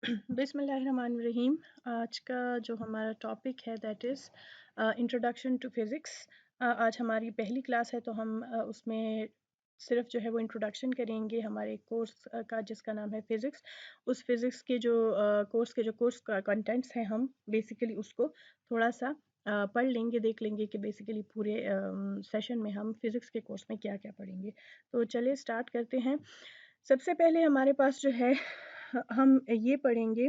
बिस्मिल्लाहिर्रहमानिर्रहीम। आज का जो हमारा टॉपिक है that is introduction to physics. आज हमारी पहली क्लास है तो हम उसमें सिर्फ जो है वो इंट्रोडक्शन करेंगे हमारे कोर्स का जिसका नाम है फ़िज़िक्स। उस फ़िज़िक्स के जो कोर्स का कंटेंट्स हैं हम बेसिकली उसको थोड़ा सा पढ़ लेंगे, देख लेंगे कि बेसिकली पूरे सेशन में हम फ़िज़िक्स के कोर्स में क्या क्या पढ़ेंगे। तो चलिए स्टार्ट करते हैं। सबसे पहले हमारे पास जो है हम ये पढ़ेंगे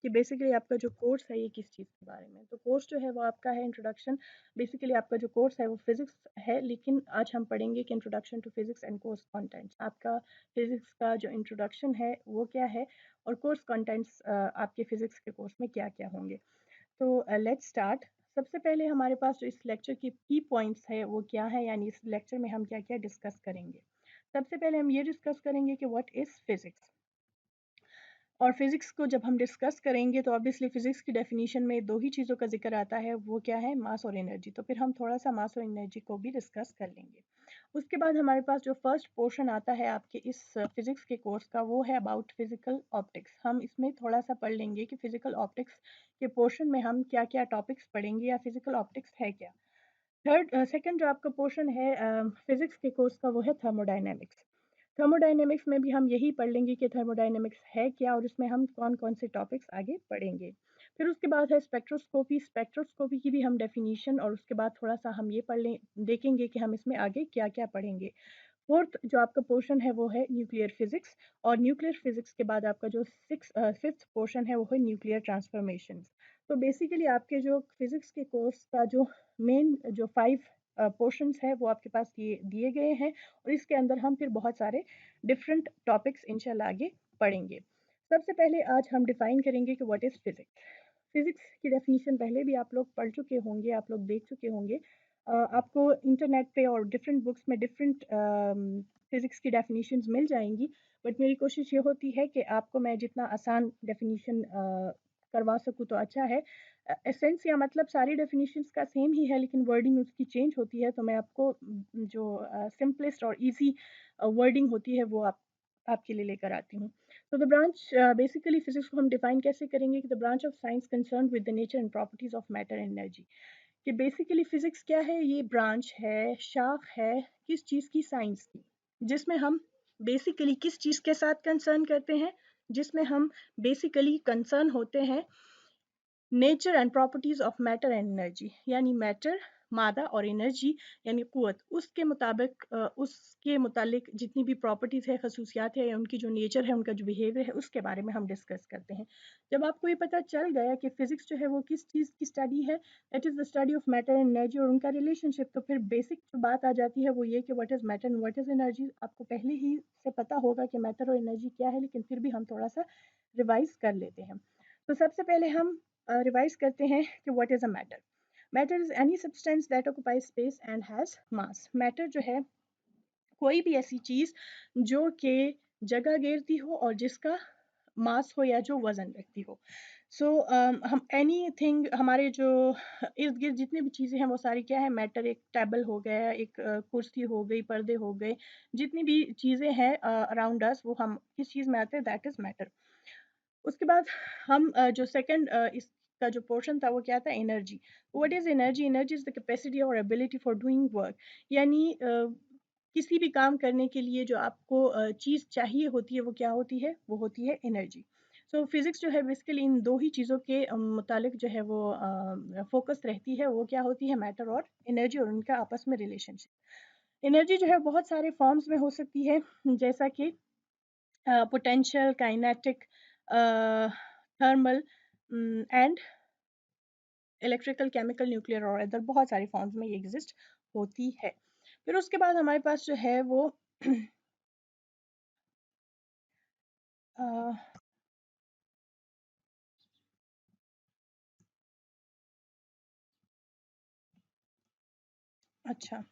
कि बेसिकली आपका जो कोर्स है ये किस चीज़ के बारे में। तो कोर्स जो है वो आपका है इंट्रोडक्शन। बेसिकली आपका जो कोर्स है वो फिजिक्स है, लेकिन आज हम पढ़ेंगे कि introduction to physics and course contents. आपका फिजिक्स का जो इंट्रोडक्शन है वो क्या है और कोर्स कंटेंट्स आपके फिजिक्स के कोर्स में क्या क्या होंगे। तो लेट्स स्टार्ट। सबसे पहले हमारे पास जो इस लेक्चर की की पॉइंट्स है वो क्या है, यानी इस लेक्चर में हम क्या क्या डिस्कस करेंगे। सबसे पहले हम ये डिस्कस करेंगे कि व्हाट इज़ फिजिक्स। और फिज़िक्स को जब हम डिस्कस करेंगे तो ऑब्वियसली फ़िज़िक्स की डेफिनेशन में दो ही चीज़ों का ज़िक्र आता है, वो क्या है, मास और एनर्जी। तो फिर हम थोड़ा सा मास और एनर्जी को भी डिस्कस कर लेंगे। उसके बाद हमारे पास जो फर्स्ट पोर्शन आता है आपके इस फिज़िक्स के कोर्स का वो है अबाउट फिज़िकल ऑप्टिक्स। हम इसमें थोड़ा सा पढ़ लेंगे कि फ़िज़िकल ऑप्टिक्स के पोर्शन में हम क्या क्या टॉपिक्स पढ़ेंगे या फ़िज़िकल ऑप्टिक्स है क्या। सेकंड जो आपका पोर्शन है फिज़िक्स के कोर्स का वो है थर्मोडायनेमिक्स। थर्मोडायनेमिक्स में भी हम यही पढ़ लेंगे कि थर्मोडायनेमिक्स है क्या और इसमें हम कौन-कौन से टॉपिक्स आगे पढ़ेंगे। फिर उसके बाद है स्पेक्ट्रोस्कोपी। स्पेक्ट्रोस्कोपी की भी हम डेफिनिशन और उसके बाद थोड़ा-सा हम ये पढ़ लें देखेंगे कि हम इसमें आगे क्या-क्या पढ़ेंगे। फोर्थ जो आपका पोर्शन है वो है न्यूक्लियर फिजिक्स। और न्यूक्लियर फिजिक्स के बाद आपका जो फिफ्थ पोर्शन है वो है न्यूक्लियर ट्रांसफॉर्मेशंस। तो बेसिकली आपके जो फिजिक्स के कोर्स का जो मेन जो 5 पोर्शंस है वो आपके पास ये दिए गए हैं और इसके अंदर हम फिर बहुत सारे डिफरेंट टॉपिक्स इंशाल्लाह आगे पढ़ेंगे। सबसे पहले आज हम डिफाइन करेंगे कि व्हाट इज़ फिजिक्स। फिजिक्स की डेफिनेशन पहले भी आप लोग पढ़ चुके होंगे, आप लोग देख चुके होंगे। आपको इंटरनेट पे और डिफरेंट बुक्स में डिफरेंट फिजिक्स की डेफिनेशंस मिल जाएंगी, बट मेरी कोशिश ये होती है कि आपको मैं जितना आसान डेफिनेशन करवा सकूँ तो अच्छा है। एसेंस या मतलब सारी डेफिनेशंस का सेम ही है, लेकिन वर्डिंग उसकी चेंज होती है, तो मैं आपको जो सिंपलेस्ट और इजी वर्डिंग होती है वो आपके लिए लेकर आती हूँ। तो द ब्रांच बेसिकली फिजिक्स को हम डिफाइन कैसे करेंगे कि the branch of science concern with the nature and properties of matter and energy. कि बेसिकली फिजिक्स क्या है, ये ब्रांच है, शाख है किस चीज़ की, साइंस की, जिसमें हम बेसिकली किस चीज़ के साथ कंसर्न करते हैं, जिसमें हम बेसिकली कंसर्न होते हैं nature and properties of matter and energy, यानी मैटर मादा और एनर्जी यानी कुव्वत, उसके मुताबिक उसके मुतालिक जितनी भी प्रॉपर्टीज़ है, खसूसियात है, या उनकी जो नेचर है, उनका जो बिहेवियर है, उसके बारे में हम डिस्कस करते हैं। जब आपको ये पता चल गया कि फिजिक्स जो है वो किस चीज़ की स्टडी है, that is the study of matter and energy और उनका रिलेशनशिप, तो फिर बेसिक जो बात आ जाती है वो ये कि what is matter and what is energy. आपको पहले ही से पता होगा कि मैटर और एनर्जी क्या है, लेकिन फिर भी हम थोड़ा सा रिवाइज कर लेते हैं। तो सबसे पहले हम रिवाइज करते हैं कि what is a matter. Matter is any substance that occupies space and has mass. Matter जो है कोई भी ऐसी चीज़ जो कि जगह घेरती हो और जिसका मास हो या जो वजन रखती हो। सो हम एनी थिंग, हमारे जो इर्द गिर्द जितनी भी चीज़ें हैं वो सारी क्या है, मैटर। एक टेबल हो गया, एक कुर्सी हो गई, पर्दे हो गए, जितनी भी चीज़ें हैं अराउंड अस, वो हम किस चीज़ में आते हैं, दैट इज़ मैटर। उसके बाद हम जो सेकंड इसका जो पोर्शन था वो क्या था, energy. What is energy? Energy is the capacity और एबिलिटी फॉर डूइंग वर्क, यानी किसी भी काम करने के लिए जो आपको चीज़ चाहिए होती है वो क्या होती है, वो होती है एनर्जी। सो फिजिक्स जो है बेसिकली इन दो ही चीज़ों के मुतालिक जो है वो फोकस रहती है, वो क्या होती है, मैटर और एनर्जी और उनका आपस में रिलेशनशिप। एनर्जी जो है बहुत सारे फॉर्म्स में हो सकती है, जैसा कि potential, kinetic, thermal and electrical, chemical, nuclear और अदर बहुत सारी फॉर्म्स में ये एग्जिस्ट होती है। फिर उसके बाद हमारे पास जो है वो अ, अच्छा,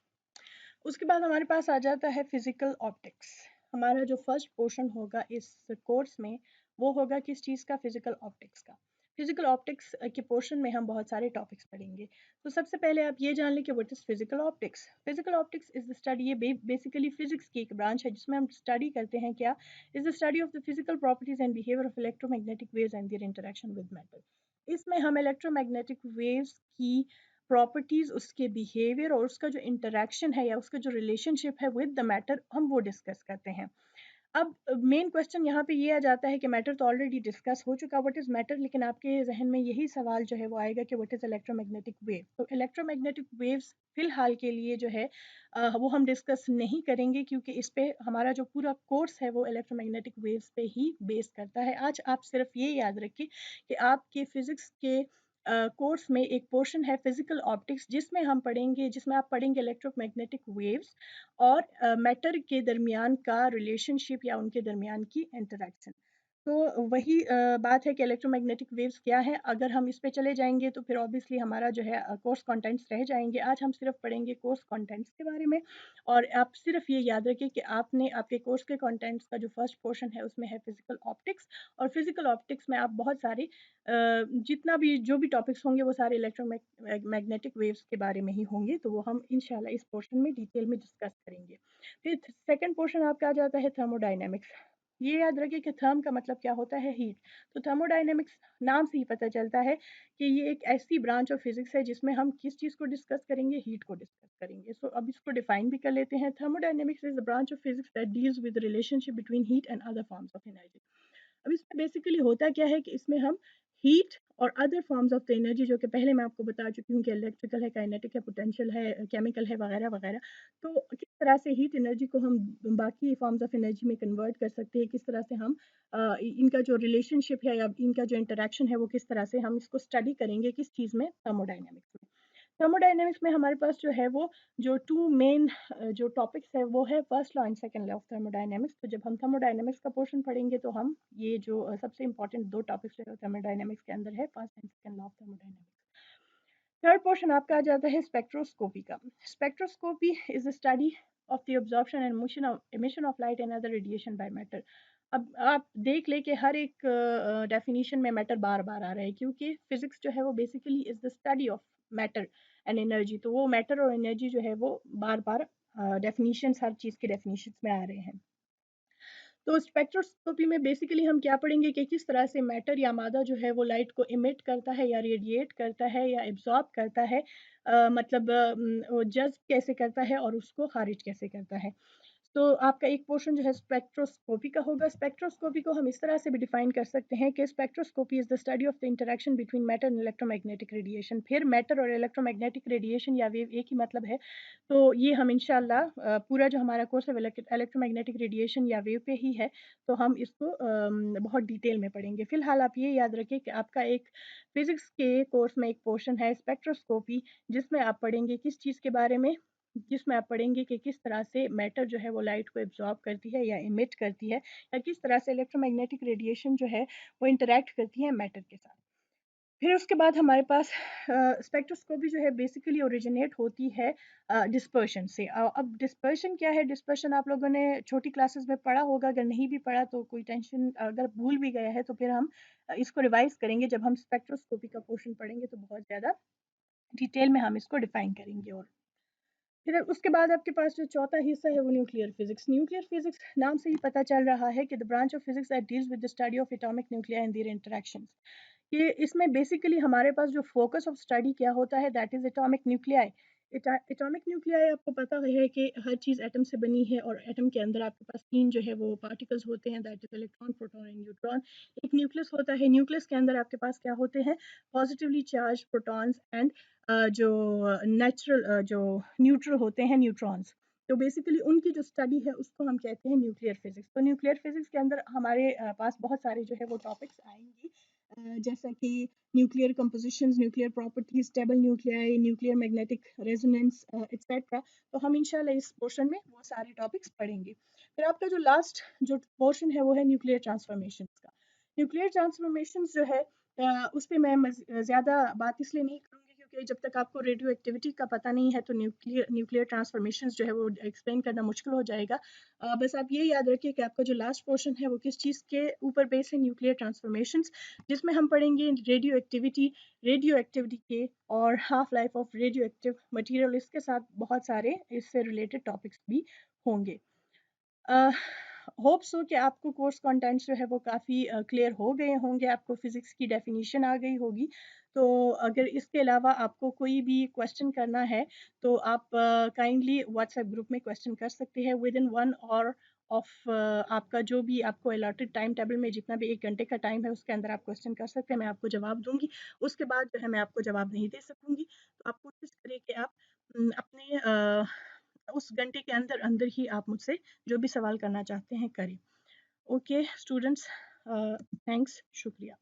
उसके बाद हमारे पास आ जाता है फिजिकल ऑप्टिक्स। हमारा जो फर्स्ट पोर्शन होगा इस कोर्स में वो होगा किस चीज़ का, फिजिकल ऑप्टिक्स का। फिजिकल ऑप्टिक्स के पोर्शन में हम बहुत सारे टॉपिक्स पढ़ेंगे। तो सबसे पहले आप ये जान लें कि what is physical optics. Physical optics is the study, ये बेसिकली फिजिक्स की एक ब्रांच है जिसमें हम स्टडी करते हैं क्या, is the study of the physical properties and behaviour of electromagnetic waves and there interaction with matter. इसमें हम इलेक्ट्रोमैग्नेटिक वेव्स की प्रॉपर्टीज, उसके बिहेवियर और उसका जो इंटरेक्शन है या उसका जो रिलेशनशिप है विद द मैटर, हम वो डिस्कस करते हैं। अब मेन क्वेश्चन यहाँ पे ये आ जाता है कि मैटर तो ऑलरेडी डिस्कस हो चुका, व्हाट इज़ मैटर, लेकिन आपके जहन में यही सवाल जो है वो आएगा कि व्हाट इज़ इलेक्ट्रोमैग्नेटिक वेव। तो इलेक्ट्रोमैग्नेटिक वेव्स फिलहाल के लिए जो है वो हम डिस्कस नहीं करेंगे, क्योंकि इस पे हमारा जो पूरा कोर्स है वो इलेक्ट्रोमैग्नेटिक वेव्स पे ही बेस करता है। आज आप सिर्फ ये याद रखिए कि आपके फिजिक्स के कोर्स में एक पोर्शन है फिजिकल ऑप्टिक्स, जिसमें आप पढ़ेंगे इलेक्ट्रोमैग्नेटिक वेव्स और मैटर के दरमियान का रिलेशनशिप या उनके दरमियान की इंटरेक्शन। तो वही बात है कि इलेक्ट्रोमैग्नेटिक वेव्स क्या है। अगर हम इस पे चले जाएंगे तो फिर ऑब्वियसली हमारा जो है कोर्स कंटेंट्स रह जाएंगे। आज हम सिर्फ पढ़ेंगे कोर्स कंटेंट्स के बारे में। और आप सिर्फ ये याद रखिए कि आपने आपके कोर्स के कंटेंट्स का जो फर्स्ट पोर्शन है उसमें है फिजिकल ऑप्टिक्स। और फिजिकल ऑप्टिक्स में आप बहुत सारे जितना भी जो भी टॉपिक्स होंगे वो सारे इलेक्ट्रोमैग्नेटिक वेव्स के बारे में ही होंगे, तो वो हम इंशाल्लाह इस पोर्शन में डिटेल में डिस्कस करेंगे। फिर सेकंड पोर्शन आपका आ जाता है थर्मोडायनेमिक्स। ये याद रखिए कि थर्म का मतलब क्या होता है, हीट। तो थर्मोडायनेमिक्स नाम से ही पता चलता है कि ये एक ऐसी ब्रांच ऑफ फिजिक्स है जिसमें हम किस चीज़ को डिस्कस करेंगे, हीट को डिस्कस करेंगे। सो अब इसको डिफाइन भी कर लेते हैं। Thermodynamics is a branch of physics that deals with relationship between heat and other forms of energy. अब इसमें बेसिकली होता क्या है कि इसमें हम हीट और other forms of the energy, जो कि पहले मैं आपको बता चुकी हूँ कि इलेक्ट्रिकल है, काइनेटिक है, पोटेंशियल है, केमिकल है, वगैरह वगैरह। तो किस तरह से हीट एनर्जी को हम बाकी फॉर्म्स ऑफ एनर्जी में कन्वर्ट कर सकते हैं, किस तरह से हम इनका जो रिलेशनशिप है या इनका जो इंटरेक्शन है वो किस तरह से हम इसको स्टडी करेंगे, किस चीज़ में, थर्मोडाइनमिक्स में। थर्मोडायनेमिक्स में हमारे पास जो है वो जो टू मेन जो टॉपिक्स है वो है first law and second law of thermodynamics. तो जब हम थर्मोडायनेमिक्स का पोर्शन पढ़ेंगे तो हम ये जो सबसे इंपॉर्टेंट दो टॉपिक्स है थर्मोडायनेमिक्स के अंदर है, first and second law of thermodynamics. Third portion आपका आ जाता है स्पेक्ट्रोस्कोपी का। Spectroscopy is the study of the absorption and motion of emission of light and other radiation by matter. अब आप देख ले कि हर एक डेफिनेशन में मैटर बार बार आ रहा है, क्योंकि फिजिक्स जो है वो basically is the study of matter and energy. तो वो मैटर और एनर्जी जो है वो बार बार डेफिनेशंस, हर चीज़ के डेफिनेशंस में आ रहे हैं। तो स्पेक्ट्रोस्कोपी में बेसिकली हम क्या पढ़ेंगे कि किस तरह से मैटर या मादा जो है वो लाइट को इमिट करता है या रेडिएट करता है या एब्जॉर्ब करता है, मतलब वो जज्ब कैसे करता है और उसको खारिज कैसे करता है। तो आपका एक पोर्शन जो है स्पेक्ट्रोस्कोपी का होगा। स्पेक्ट्रोस्कोपी को हम इस तरह से भी डिफाइन कर सकते हैं कि spectroscopy is the study of the interaction between matter and electromagnetic radiation. फिर मैटर और इलेक्ट्रोमैग्नेटिक रेडिएशन या वेव एक ही मतलब है। तो ये हम इंशाल्लाह पूरा जो हमारा कोर्स है इलेक्ट्रोमैग्नेटिक रेडिएशन या वेव पे ही है, तो हम इसको बहुत डिटेल में पढ़ेंगे। फिलहाल आप ये याद रखिए कि आपका एक फिजिक्स के कोर्स में एक पोर्शन है स्पेक्ट्रोस्कोपी, जिसमें आप पढ़ेंगे किस चीज़ के बारे में, जिसमें आप पढ़ेंगे कि किस तरह से मैटर जो है वो लाइट को एब्जॉर्ब करती है या इमिट करती है, या किस तरह से इलेक्ट्रोमैग्नेटिक रेडिएशन जो है वो इंटरेक्ट करती है मैटर के साथ। फिर उसके बाद हमारे पास स्पेक्ट्रोस्कोपी जो है बेसिकली ओरिजिनेट होती है डिस्पर्शन से। अब डिस्पर्शन क्या है, डिस्पर्शन आप लोगों ने छोटी क्लासेस में पढ़ा होगा, अगर नहीं भी पढ़ा तो कोई टेंशन, अगर भूल भी गया है तो फिर हम इसको रिवाइज करेंगे जब हम स्पेक्ट्रोस्कोपी का पोर्शन पढ़ेंगे, तो बहुत ज़्यादा डिटेल में हम इसको डिफाइन करेंगे। और फिर उसके बाद आपके पास जो चौथा हिस्सा है वो न्यूक्लियर फिजिक्स। न्यूक्लियर फिजिक्स नाम से ही पता चल रहा है कि the branch of physics that deals with the study of atomic nuclei and their interactions. ये इसमें बेसिकली हमारे पास जो फोकस ऑफ स्टडी क्या होता है, that is atomic nuclei. Atomic nuclei आपको पता है कि हर चीज़ एटम से बनी है, और एटम के अंदर आपके पास तीन जो है वो पार्टिकल्स होते हैं, that is electron, proton and neutron. एक न्यूक्लियस होता है, न्यूक्लियस के अंदर आपके पास क्या होते हैं, पॉजिटिवली चार्ज प्रोटॉन्स एंड जो नेचुरल जो न्यूट्रल होते हैं, न्यूट्रॉन्स। तो बेसिकली उनकी जो स्टडी है उसको हम कहते हैं न्यूक्लियर फिजिक्स। तो न्यूक्लियर फिजिक्स के अंदर हमारे पास बहुत सारे जो है वो टॉपिक्स आएंगे, जैसा कि nuclear compositions, nuclear properties, stable nuclei, nuclear magnetic resonance etcetera. तो हम इंशाल्लाह इस पोर्शन में वो सारे टॉपिक्स पढ़ेंगे। फिर आपका जो लास्ट जो पोर्शन है वो है न्यूक्लियर ट्रांसफॉर्मेशंस का। न्यूक्लियर ट्रांसफॉर्मेशंस जो है उस पर मैं ज़्यादा बात इसलिए नहीं करूँगी क्योंकि जब तक आपको रेडियो एक्टिविटी का पता नहीं है तो न्यूक्लियर ट्रांसफॉर्मेशंस जो है वो एक्सप्लेन करना मुश्किल हो जाएगा। बस आप ये याद रखिए कि आपका जो लास्ट पोर्शन है वो किस चीज़ के ऊपर बेस है, न्यूक्लियर ट्रांसफॉर्मेशंस, जिसमें हम पढ़ेंगे रेडियो एक्टिविटी के और half life of radio active material, इसके साथ बहुत सारे इससे रिलेटेड टॉपिक्स भी होंगे। होप सो कि आपको कोर्स कंटेंट्स जो है वो काफ़ी क्लियर हो गए होंगे, आपको फिज़िक्स की डेफिनेशन आ गई होगी। तो अगर इसके अलावा आपको कोई भी क्वेश्चन करना है तो आप काइंडली व्हाट्सएप ग्रुप में क्वेश्चन कर सकते हैं विद इन 1 आवर ऑफ आपका जो भी आपको अलॉटेड टाइम टेबल में जितना भी 1 घंटे का टाइम है उसके अंदर आप क्वेश्चन कर सकते हैं, मैं आपको जवाब दूँगी। उसके बाद जो है मैं आपको जवाब नहीं दे सकूँगी। तो आप कोशिश करें कि आप अपने उस घंटे के अंदर अंदर ही आप मुझसे जो भी सवाल करना चाहते हैं करें। ओके स्टूडेंट्स, थैंक्स, शुक्रिया।